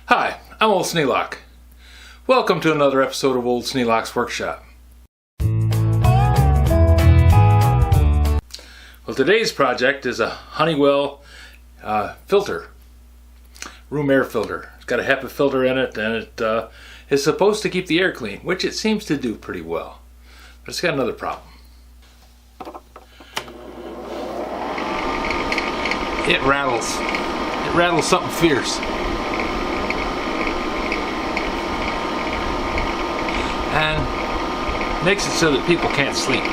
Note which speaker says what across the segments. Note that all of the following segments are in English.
Speaker 1: Hi, I'm Old Sneelock. Welcome to another episode of Old Sneelock's Workshop. Well, today's project is a Honeywell filter, room air filter. It's got a HEPA filter in it, and it is supposed to keep the air clean, which it seems to do pretty well. But it's got another problem. It rattles. It rattles something fierce. And makes it so that people can't sleep.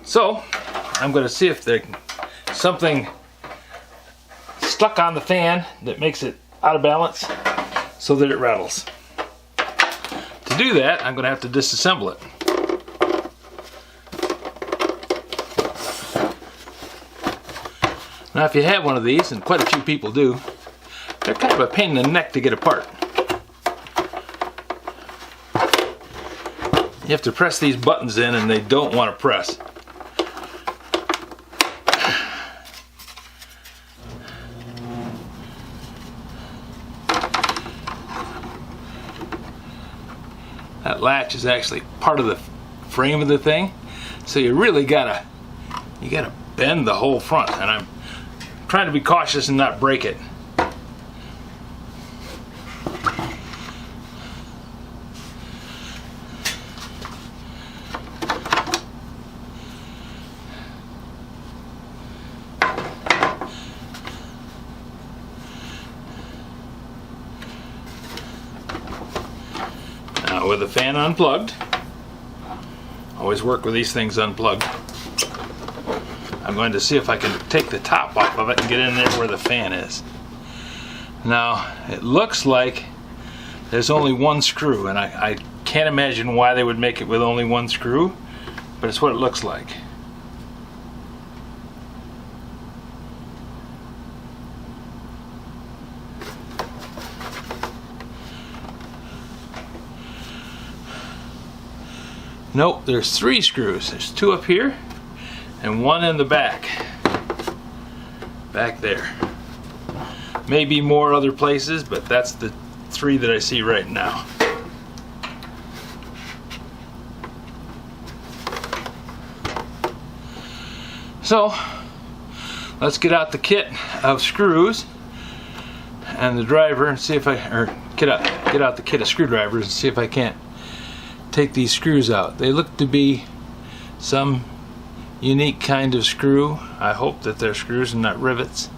Speaker 1: So I'm going to see if there's something stuck on the fan that makes it out of balance so that it rattles. To do that, I'm going to have to disassemble it. Now if you have one of these, and quite a few people do, they're kind of a pain in the neck to get apart. You have to press these buttons in and they don't want to press. That latch is actually part of the frame of the thing, so you really gotta bend the whole front, and I'm trying to be cautious and not break it. Now with the fan unplugged, always work with these things unplugged, I'm going to see if I can take the top off of it and get in there where the fan is. Now it looks like there's only one screw, and I can't imagine why they would make it with only one screw, but it's what it looks like. Nope, there's three screws. There's two up here and one in the back there. Maybe more other places, but that's the three that I see right now. So let's get out the kit of screws and the driver and see if get out the kit of screwdrivers and see if I can't take these screws out. They look to be some unique kind of screw. I hope that they're screws and not rivets,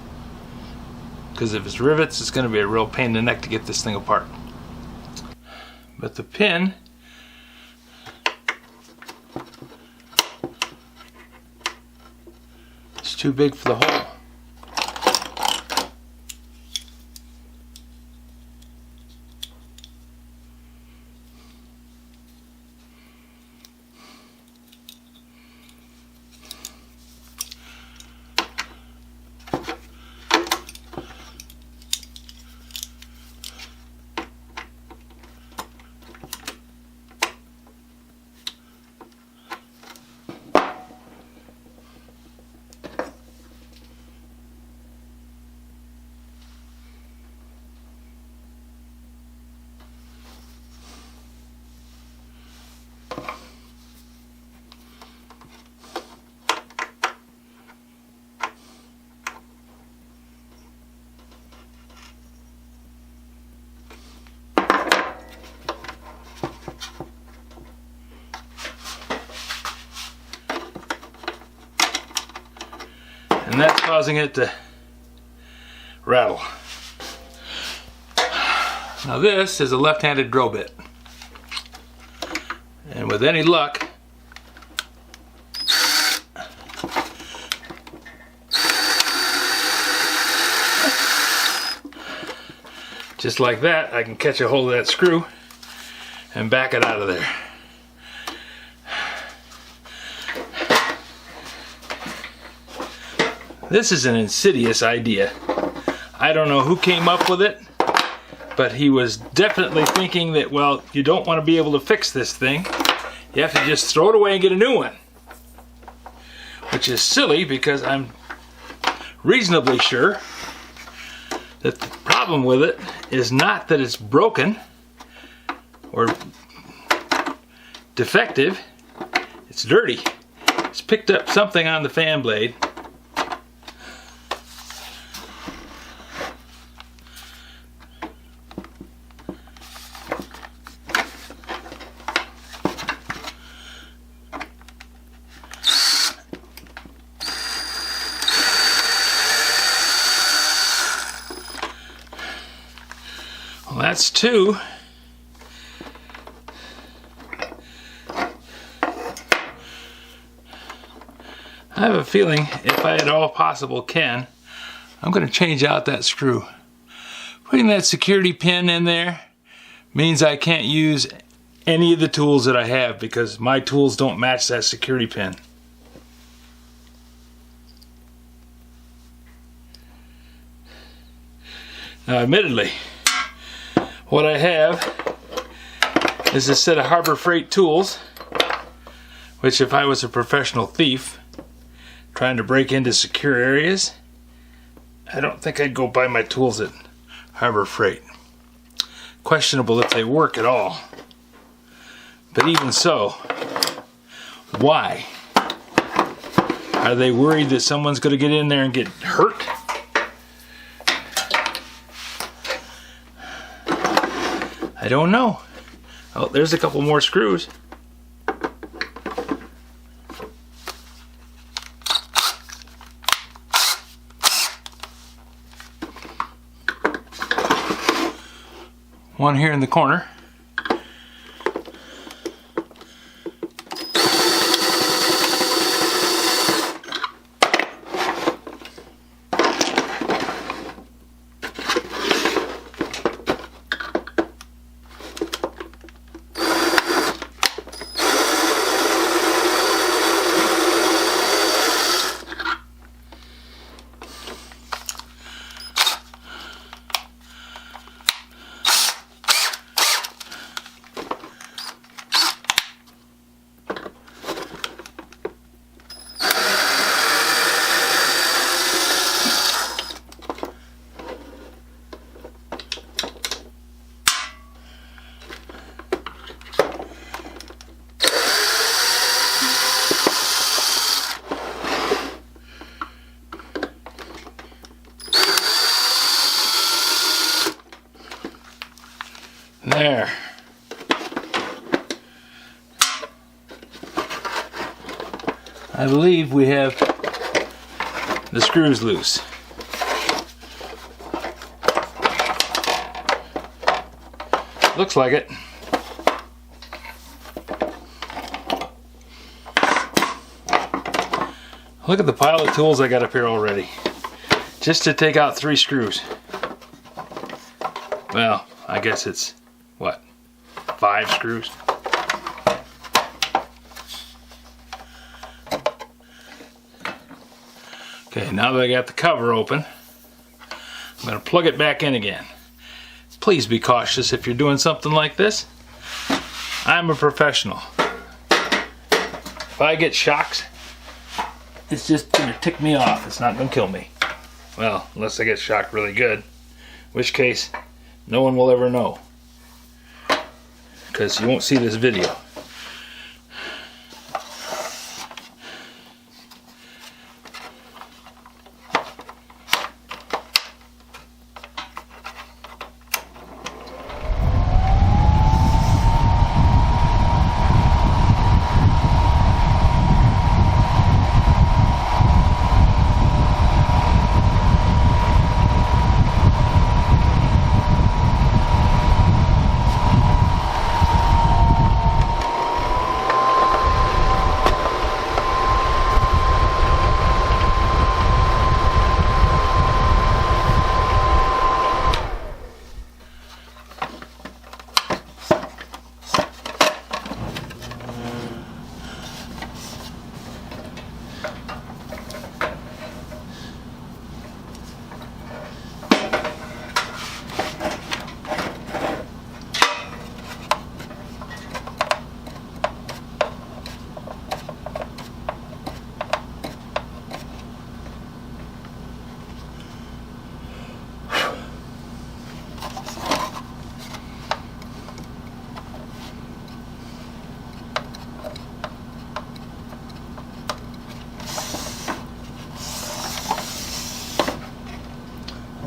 Speaker 1: because if it's rivets, it's going to be a real pain in the neck to get this thing apart. But the pin is too big for the hole. And that's causing it to rattle. Now this is a left-handed drill bit, and with any luck, just like that, I can catch a hold of that screw and back it out of there. This is an insidious idea. I don't know who came up with it, but he was definitely thinking that, well, you don't want to be able to fix this thing. You have to just throw it away and get a new one. Which is silly, because I'm reasonably sure that the problem with it is not that it's broken or defective, it's dirty. It's picked up something on the fan blade. Well, that's two. I have a feeling if I at all possible can, I'm going to change out that screw. Putting that security pin in there means I can't use any of the tools that I have because my tools don't match that security pin. Now, admittedly, what I have is a set of Harbor Freight tools, which if I was a professional thief trying to break into secure areas, I don't think I'd go buy my tools at Harbor Freight. Questionable if they work at all. But even so, why? Are they worried that someone's going to get in there and get hurt? I don't know. Oh, there's a couple more screws. One here in the corner. There. I believe we have the screws loose. Looks like it. Look at the pile of tools I got up here already. Just to take out 3 screws. Well, I guess it's, what, 5 screws? Okay, now that I got the cover open, I'm going to plug it back in again. Please be cautious if you're doing something like this. I'm a professional. If I get shocks, it's just going to tick me off. It's not going to kill me. Well, unless I get shocked really good. In which case, no one will ever know. Because you won't see this video.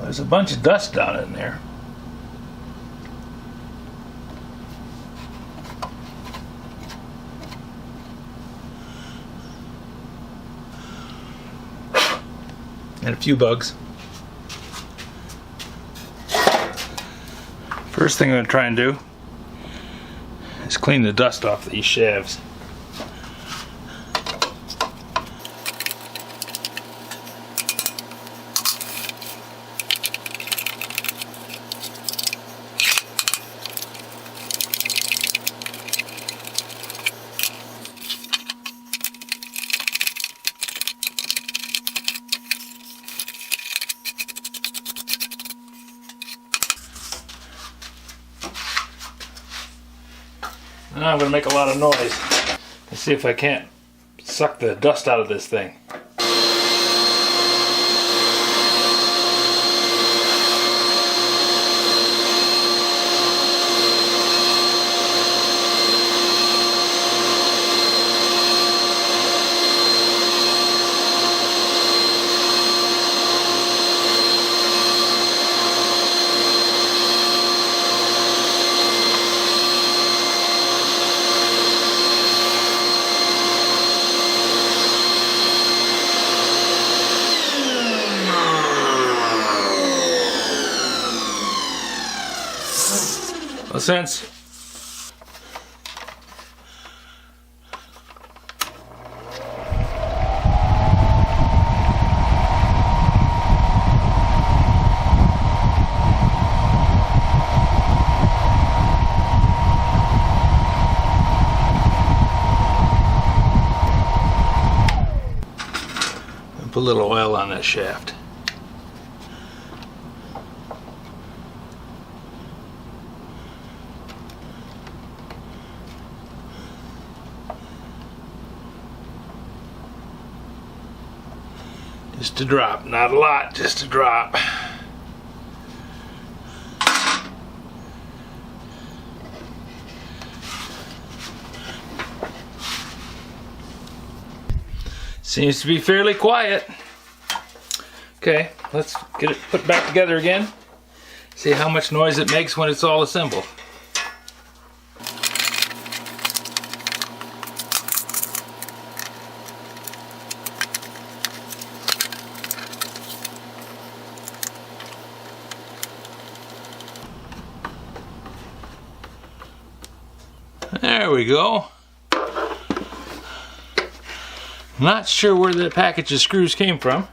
Speaker 1: There's a bunch of dust down in there. And a few bugs. First thing I'm going to try and do is clean the dust off these shafts. Now I'm going to make a lot of noise and see if I can't suck the dust out of this thing. Sense. And put a little oil on that shaft. Just a drop, not a lot, just a drop. Seems to be fairly quiet. Okay, let's get it put back together again. See how much noise it makes when it's all assembled. There we go. Not sure where the package of screws came from,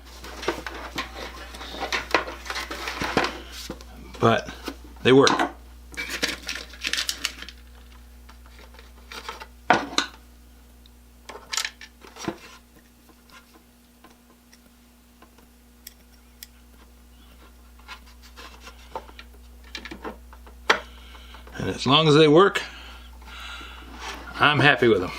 Speaker 1: but they work. And as long as they work, I'm happy with them.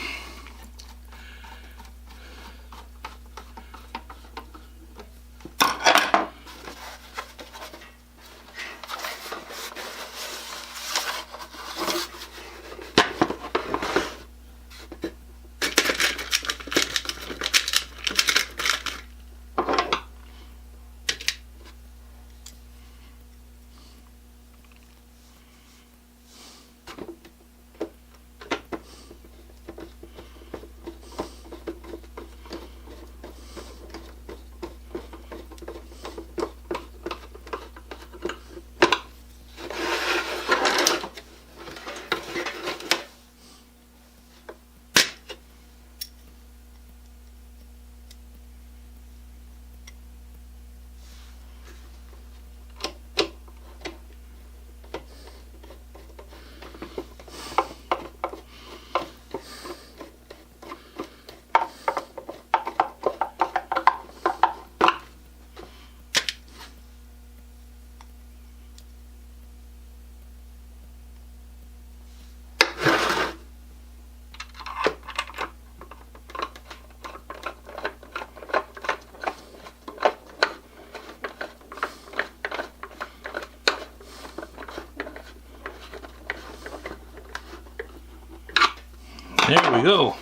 Speaker 1: There we go.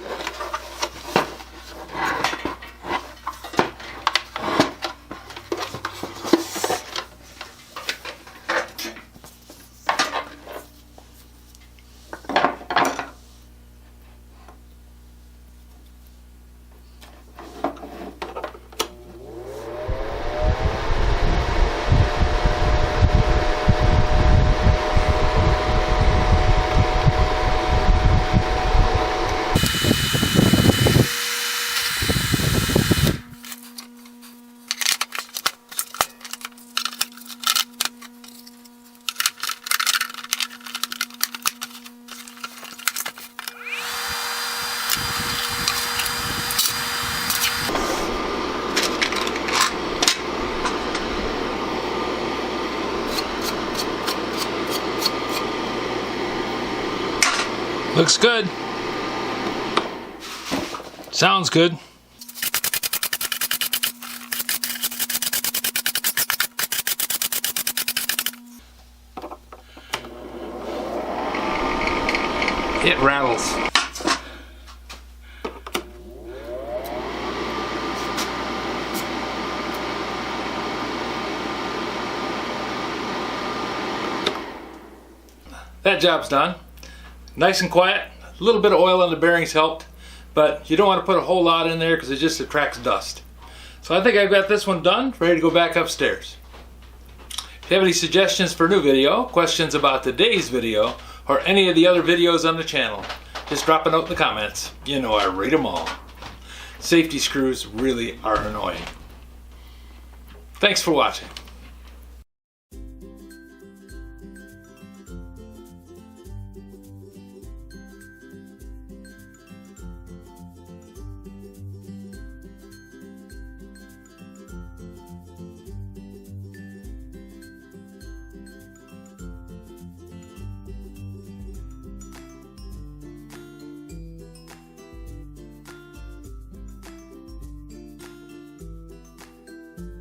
Speaker 1: Looks good. Sounds good. It rattles. That job's done. Nice and quiet. A little bit of oil on the bearings helped, but you don't want to put a whole lot in there because it just attracts dust. So I think I've got this one done, ready to go back upstairs. If you have any suggestions for a new video, questions about today's video, or any of the other videos on the channel, just drop a note in the comments. You know I read them all. Safety screws really are annoying. Thanks for watching.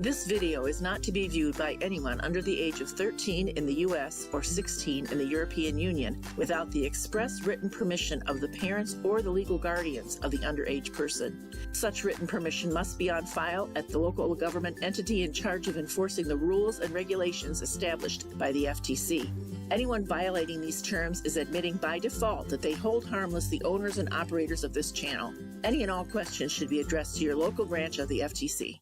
Speaker 2: This video is not to be viewed by anyone under the age of 13 in the U.S. or 16 in the European Union without the express written permission of the parents or the legal guardians of the underage person. Such written permission must be on file at the local government entity in charge of enforcing the rules and regulations established by the FTC. Anyone violating these terms is admitting by default that they hold harmless the owners and operators of this channel. Any and all questions should be addressed to your local branch of the FTC.